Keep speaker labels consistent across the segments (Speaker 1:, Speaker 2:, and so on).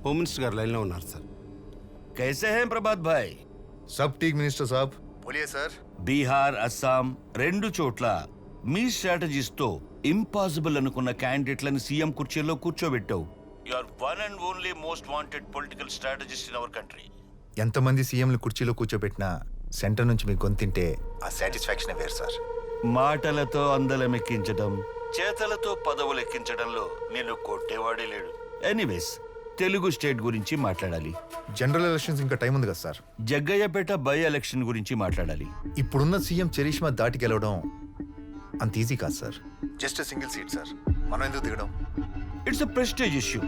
Speaker 1: Home minister గారు లైన్లో ఉన్నారు సార్.
Speaker 2: कैसे हैं प्रभात भाई?
Speaker 3: सब ठीक मिनिस्टर साहब. बोलिए सर.
Speaker 2: బీహార్, అస్సాం రెండు చోట్ల మీ స్ట్రాటజీస్ తో ఇంపాసిబుల్ అనుకున్న క్యాండిడేట్లను సీఎం కుర్చీలో కూర్చోబెట్టావు. You are one and only most wanted political strategist in our country.
Speaker 3: ఎంతమంది సీఎంలు కుర్చీలో కూర్చోబెట్టినా సెంటర్ నుంచి మీకు గొంతింటే ఆ సాటిస్ఫాక్షన్ వేరు సార్.
Speaker 2: మాటలతో అందలం ఎక్కించడం, చేతలతో పదవులు ఎక్కించడంలో నేను కొట్టేవాడే లేడు. ఎనీవేస్, తెలుగు స్టేట్ గురించి మాట్లాడాలి.
Speaker 3: జనరల్ ఎలక్షన్స్ ఇంకా టైం ఉంది కదా సార్.
Speaker 2: జగ్గయ్యపేట బై ఎలక్షన్ గురించి మాట్లాడాలి.
Speaker 3: ఇప్పుడున్న సీఎం చరిష్మా దాటి గెలవడం అంత ఈజీ కాదు sir. Just single seat sir. మనం ఎందుకు దిగడం?
Speaker 2: It's a prestige issue.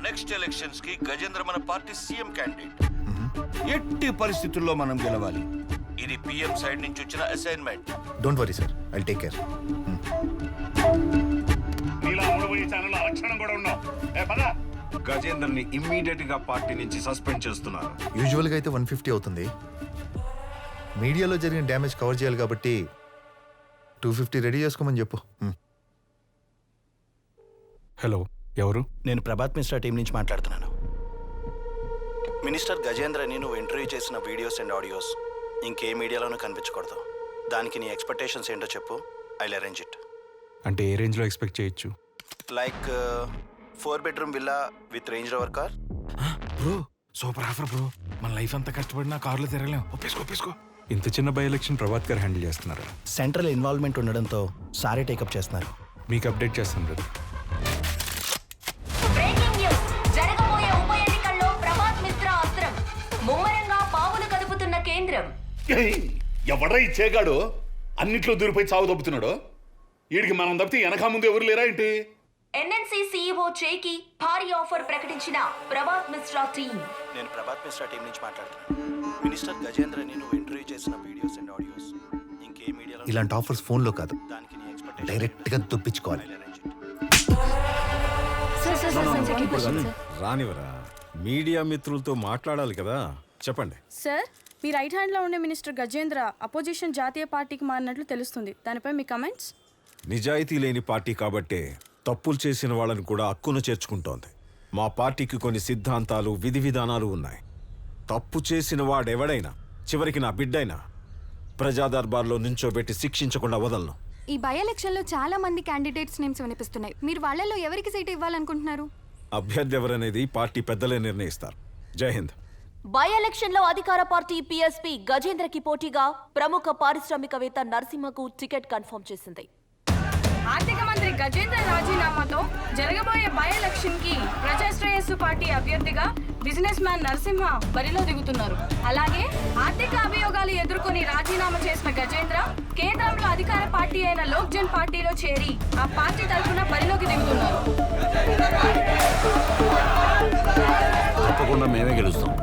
Speaker 2: Next elections కి గజేంద్ర మన పార్టీ సీఎం క్యాండిడేట్. ఎట్టి పరిస్థితుల్లో మనం గెలవాలి. ఇది పిఎం సైడ్ నుంచి వచ్చిన assignment.
Speaker 3: Don't worry sir, I'll take care.
Speaker 4: Gajender ని ఇమ్మీడియట్ గా పార్టీ నుంచి సస్పెండ్ చేస్తున్నారు.
Speaker 3: యూజువల్గా అయితే 150 అవుతుంది. మీడియాలో జరిగిన డ్యామేజ్ కవర్ చేయాలి కాబట్టి 250 రెడీ చేసుకోమని చెప్పు.
Speaker 5: హలో, ఎవరు?
Speaker 6: నేను ప్రభాత్ మిశ్రా టీం నుంచి మాట్లాడుతున్నాను. మినిస్టర్ గజేంద్రని నువ్వు ఇంటర్వ్యూ చేసిన వీడియోస్ అండ్ ఆడియోస్ ఇంకే మీడియాలోనూ కనిపించకూడదు. దానికి నీ ఎక్స్పెక్టేషన్స్ ఏంటో చెప్పు. I will arrange it.
Speaker 5: అంటే ఏ రేంజ్లో ఎక్స్పెక్ట్ చేయొచ్చు?
Speaker 6: Like 4 bedroom villa with range rover car.
Speaker 7: Bro super offer bro. మన లైఫ్ అంతా కష్టపడినా కార్లో తిరగలేం. ఒప్పేసుకో.
Speaker 5: ఇంత చిన్న బై ఎలక్షన్ ప్రభాత్ గారు హ్యాండిల్ చేస్తున్నారు.
Speaker 6: సెంట్రల్ ఇన్వాల్వ్మెంట్ ఉండడంతో సారే టేకప్ చేస్తున్నారు.
Speaker 5: మీకు అప్డేట్ చేస్తాను బ్రదర్.
Speaker 8: Breaking news. జరగబోయే ఉప ఎన్నికల్లో ప్రభాత్ మిశ్రా అస్త్రం ముమ్మరంగా పావులు కదుపుతున్న కేంద్రం.
Speaker 9: ఎవడ్రా ఇచ్చేగాడు అన్నిట్లో దూరిపోయి చావు దొబ్బుతున్నాడు? వీడికి మనం తప్పితే వెనక ముందు ఎవరు లేరా ఏంటి?
Speaker 8: ఎన్ఎన్సీ సీఈఓ చేకి భారీ ఆఫర్ ప్రకటించిన ప్రభాత్ మిశ్రా టీం.
Speaker 6: నేను ప్రభాత్ మిశ్రా టీం నుంచి మాట్లాడుతున్నాను. మినిస్టర్ గజేంద్రని నువ్వు ఇంటర్వ్యూ చేసిన వీడియోస్ అండ్ ఆడియోస్ ఇంకే మీడియాలో.
Speaker 3: ఇలాంటి ఆఫర్స్ ఫోన్లో కాదు,
Speaker 6: దానికి నీ ఎక్స్పెక్టేషన్
Speaker 3: డైరెక్ట్గా దొప్పించుకోవాలి.
Speaker 4: రానివరా, మీడియా మిత్రులతో మాట్లాడాలి కదా. చెప్పండి
Speaker 10: సార్. మీ రైట్ హ్యాండ్లో ఉండే మినిస్టర్ గజేంద్ర అపోజిషన్ జాతీయ పార్టీకి మారినట్లు తెలుస్తుంది. దానిపై మీ కమెంట్స్?
Speaker 4: నిజాయితీ లేని పార్టీ కాబట్టే తప్పులు చేసిన వాళ్ళని కూడా హక్కును చేర్చుకుంటోంది. మా పార్టీకి కొన్ని సిద్ధాంతాలు, విధి విధానాలు ఉన్నాయి. తప్పు చేసిన వాడెవడైనా, చివరికి నా బిడ్డైనా, ప్రజా దర్బార్లో నుంచోబెట్టి శిక్షించకుండా వదలను.
Speaker 11: ఈ బై ఎలక్షన్లో చాలా మంది క్యాండిడేట్స్ నేమ్స్ వినిపిస్తున్నాయి. మీరు వాళ్ళలో ఎవరికి సీట్ ఇవ్వాలనుకుంటున్నారు?
Speaker 4: అభ్యర్థి ఎవరనేది పార్టీ పెద్దలే నిర్ణయిస్తారు. జై హింద్.
Speaker 8: బై ఎలక్షన్ లో అధికార పార్టీ పిఎస్పీ గజేంద్రకి పోటీగా ప్రముఖ పారిశ్రామికవేత్త నరసింహకు టికెట్ కన్ఫర్మ్ చేసింది.
Speaker 10: ఆర్థిక మంత్రి గజేంద్ర రాజీనామాతో జరగబోయే బై ఎలక్షన్ కి ప్రజాశ్రేయస్సు పార్టీ అభ్యర్థిగా బిజినెస్ మ్యాన్ నరసింహ బరిలో దిగుతున్నారు. అలాగే ఆర్థిక అభియోగాలు ఎదుర్కొని రాజీనామా చేసిన గజేంద్ర కేంద్రంలో అధికార పార్టీ అయిన లోక్ జన్ పార్టీలో చేరి ఆ పార్టీ తరఫున బరిలోకి దిగుతున్నారు.
Speaker 2: తప్పకుండా మేమే గెలుస్తాం.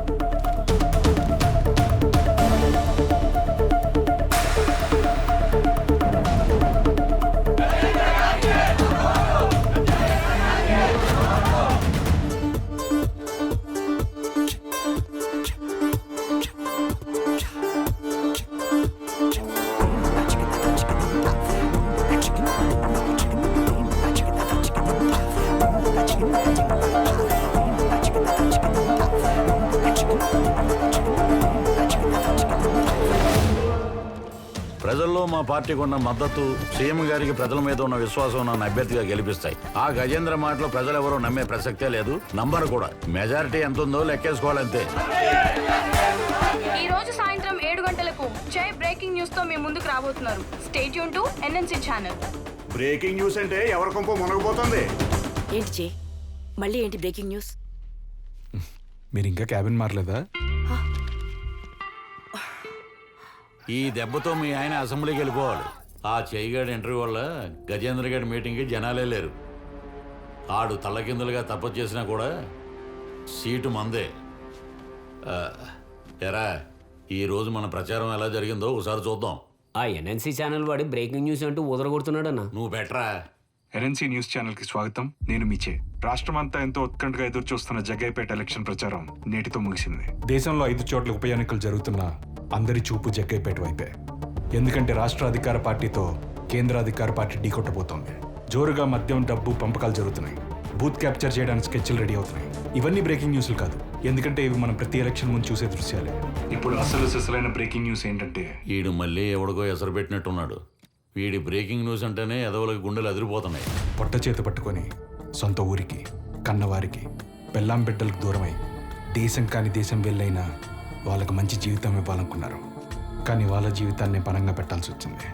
Speaker 2: ప్రజల్లో మా పార్టీకి ఉన్న మద్దతు, సీఎం గారికి ప్రజల మీద ఉన్న విశ్వాసం నన్ను అభ్యర్థిగా గెలిపిస్తాయి. ఆ గజేంద్ర మాటలో ప్రజలు ఎవరో నమ్మే ప్రసక్తే లేదు. నంబర్ కూడా. మెజారిటీ ఎంత ఉందో లెక్కేసుకోవాలంతే.
Speaker 10: ఈ రోజు సాయంత్రం 7 గంటలకు జై బ్రేకింగ్ న్యూస్ తో మీ ముందుకు రాబోతున్నారు. Stay tune to NNC channel.
Speaker 9: Breaking news అంటే ఎవరి కొంప మునగబోతుంది.
Speaker 8: ఏంటి చే, మళ్ళీ ఏంటి బ్రేకింగ్ న్యూస్?
Speaker 5: మీరు ఇంకా క్యాబిన్ మారలేదా?
Speaker 2: ఈ దెబ్బతో మీ ఆయన అసెంబ్లీకి వెళ్ళిపోవాలి. ఆ చెయ్యగాడి ఇంటర్వ్యూ వల్ల గజేంద్ర గారి మీటింగ్కి జనాలే లేరు. ఆడు తల్లకిందులుగా తప్పదు చేసినా కూడా సీటు మందే. ఎరా, ఈరోజు మన ప్రచారం ఎలా జరిగిందో ఒకసారి చూద్దాం.
Speaker 12: ఆ ఎన్ఎన్సీ ఛానల్ వాడి బ్రేకింగ్ న్యూస్ అంటూ ఊదరగొడుతున్నాడు అన్న.
Speaker 2: నువ్వు బెటరా.
Speaker 5: ఎన్ఎన్సీ న్యూస్ ఛానల్ కి స్వాగతం. నేను మీచే. రాష్ట్రమంతా ఎంతో ఉత్కంఠగా ఎదురు చూస్తున్న జగ్గయ్యపేట ఎలక్షన్ ప్రచారం నేటితో ముగిసింది. దేశంలో 5 చోట్ల ఉప ఎన్నికలు జరుగుతున్నా అందరి చూపు జగ్గయ్యపేట వైపే. ఎందుకంటే రాష్ట్ర అధికార పార్టీతో కేంద్ర అధికార పార్టీ ఢీకొట్టబోతోంది. జోరుగా మద్యం, డబ్బు పంపకాలు జరుగుతున్నాయి. బూత్ క్యాప్చర్ చేయడానికి స్కెచ్లు రెడీ అవుతున్నాయి. ఇవన్నీ బ్రేకింగ్ న్యూస్లు కాదు, ఎందుకంటే ఇవి మనం ప్రతి ఎలక్షన్ ముందు చూసే దృశ్యాలే. ఇప్పుడు అసలైన బ్రేకింగ్ న్యూస్ ఏంటంటే
Speaker 2: వీడు మళ్ళీ ఎవడికో ఎసరు పెట్టినట్టున్నాడు. వీడి బ్రేకింగ్ న్యూస్ అంటేనే ఎదవలకి గుండెలు అదిరిపోతున్నాయి.
Speaker 5: పొట్ట చేతి పట్టుకొని సొంత ఊరికి, కన్నవారికి, పెళ్ళాం బిడ్డలకు దూరమై దేశం కాని దేశం వెళ్ళైనా వాళ్ళకు మంచి జీవితం ఇవ్వాలనుకున్నారు. కానీ వాళ్ళ జీవితాన్ని పణంగా పెట్టాల్సి వచ్చింది.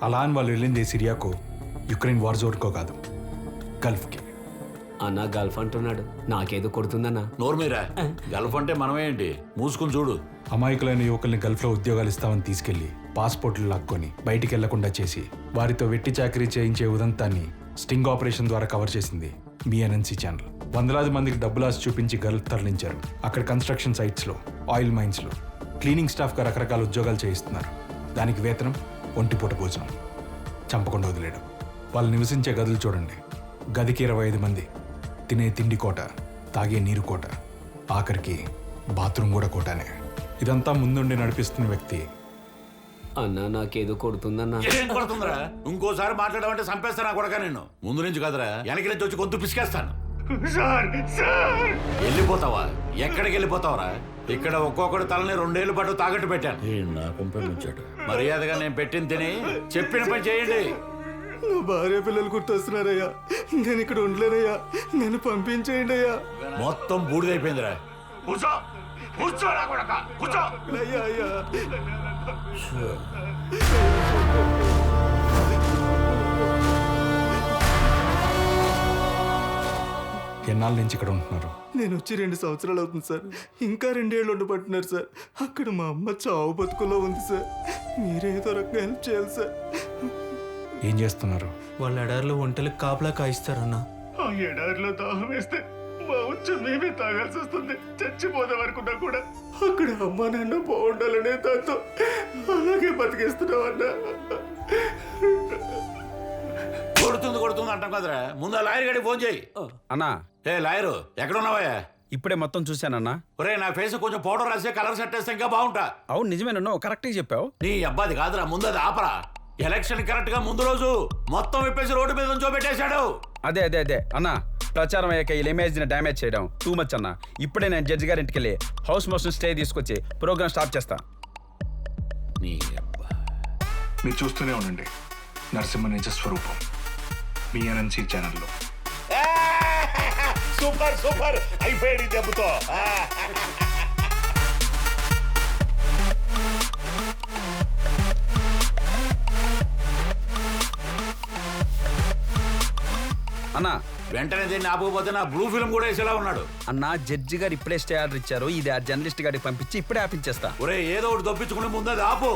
Speaker 5: అలా అని వాళ్ళు వెళ్ళింది సిరియాకో, యుక్రెయిన్ వార్ జోన్కో కాదు, గల్ఫ్కి.
Speaker 12: అన్న గల్ఫ్ అంటున్నాడు, నాకేదో కొడుతుందన్నా.
Speaker 2: నోర్మీరా, గల్ఫ్ అంటే మనమేంటి, మూసుకుని చూడు.
Speaker 5: అమాయకులైన యువకుల్ని గల్ఫ్లో ఉద్యోగాలు ఇస్తామని తీసుకెళ్లి పాస్పోర్ట్లు లాక్కొని బయటికి వెళ్లకుండా చేసి వారితో వెట్టి చాకరీ చేయించే ఉదంతాన్ని స్టింగ్ ఆపరేషన్ ద్వారా కవర్ చేసింది మీ ఎన్ఎన్సీ ఛానల్. వందలాది మందికి డబ్బులాసి చూపించి గల్ఫ్ తరలించారు. అక్కడ కన్స్ట్రక్షన్ సైట్స్లో, ఆయిల్ మైన్స్లో క్లీనింగ్ స్టాఫ్గా రకరకాల ఉద్యోగాలు చేయిస్తున్నారు. దానికి వేతనం ఒంటిపూట భోజనం, చంపకుండా వదిలేయడం. వాళ్ళు నివసించే గదులు చూడండి, గదికి 25 మంది, తినే తిండి కోట, తాగే నీరు కోట, ఆఖరికి బాత్రూమ్ కూడా కోటానే. ఇదంతా ముందుండి నడిపిస్తున్న వ్యక్తి.
Speaker 12: అన్న నాకేదో కొడుతుందన్నా.
Speaker 2: ఏం కొడుతుందిరా? ఇంకోసారి మాట్లాడమంటే చంపేస్తాను కొడక నిన్ను. ముందు నుంచి కదరా, వెనక నుంచి వచ్చి గొంతు పిసికేస్తాను. వెళ్ళిపోతావా? ఎక్కడికి వెళ్ళిపోతావరా? ఇక్కడ ఒక్కొక్కటి తలని 2 ఏళ్ల పాటు తాగట్టు పెట్టాను. మర్యాదగా నేను పెట్టిన తిని చెప్పిన పని చేయండి.
Speaker 3: నా భార్య పిల్లలు గుర్తొస్తున్నారయ్యా, నేను ఇక్కడ ఉండలేనయ్యా, నన్ను పంపించేయండి అయ్యా.
Speaker 2: మొత్తం బూడిదైపోయిందిరా.
Speaker 3: అయ్యా అయ్యా.
Speaker 5: ఎన్నాళ్ళ నుంచి ఇక్కడ ఉంటున్నారు?
Speaker 3: నేను వచ్చి 2 సంవత్సరాలు అవుతుంది సార్. ఇంకా 2 ఏళ్ళు ఉండిపట్టున్నారు సార్. అక్కడ మా అమ్మ చావు బతుకులో ఉంది సార్. మీరేదో రకంగా హెల్ప్ చేయాలి సార్.
Speaker 5: ఏం చేస్తున్నారు?
Speaker 1: వాళ్ళ ఎడారిలో ఒంటలకు కాపలా కాయిస్తారన్నా.
Speaker 9: ఆ ఎడారిలో దాహం వేస్తే మా ఉచ్చు మేమే తాగాల్సి వస్తుంది. చచ్చిపోదాం అనుకున్నా కూడా అక్కడ అమ్మ నాన్న బాగుండాలనే దాంతో అలాగే బతికేస్తున్నావన్నా.
Speaker 2: కొడుతుంది అంటాం కదరా. ముందు ఆ లాయర్ గడికి ఫోన్ చేయి.
Speaker 1: అన్నా,
Speaker 2: ఏ లాయరు, ఎక్కడున్నావా?
Speaker 1: ఇప్పుడే మొత్తం చూశానన్నా.
Speaker 2: ఒరే, నా ఫేస్ కొంచెం పౌడర్ రాసి కలర్ సెట్ వేస్తే ఇంకా బాగుంటా.
Speaker 1: అవును నిజమేనన్నా, కరెక్ట్గా చెప్పావు.
Speaker 2: నీ అబ్బాది కాదురా, ముందు అది ఆపరా. ఎలక్షన్ కరెక్ట్ గా ముందు రోజు మొత్తం విప్పేసి రోడ్డు మీద నుంచో పెట్టేశాడు.
Speaker 1: అదే అన్నా, ప్రచారం అయ్యాక ఈ ఇమేజ్ ని డ్యామేజ్ చేయడం టూ మచ్ అన్నా. ఇప్పుడే నేను జడ్జి గారి ఇంటికి వెళ్ళి హౌస్ మోషన్ స్టే తీసుకొచ్చి ప్రోగ్రామ్ స్టార్ట్ చేస్తా.
Speaker 2: నీ అబ్బా.
Speaker 5: మీరు చూస్తూనే ఉండండి నరసింహ నిజ స్వరూపం మీ ఎన్ఎన్సీ ఛానల్లో.
Speaker 9: సూపర్ అయిపోయాడు ఈ దెబ్బతో.
Speaker 1: అన్నా,
Speaker 2: వెంటనే దీన్ని ఆపకపోతే నా బ్లూ ఫిల్మ్ కూడా వేసేలా ఉన్నాడు.
Speaker 1: అన్నా జడ్జి గారు ఇప్పుడే స్టే ఆర్డర్ ఇచ్చారు. ఇది ఆ జర్నలిస్ట్ గారికి పంపించి ఇప్పుడే ఆపించేస్తా.
Speaker 2: ఒరే, ఏదో ఒకటి దొప్పించుకుని ముందు అది ఆపు.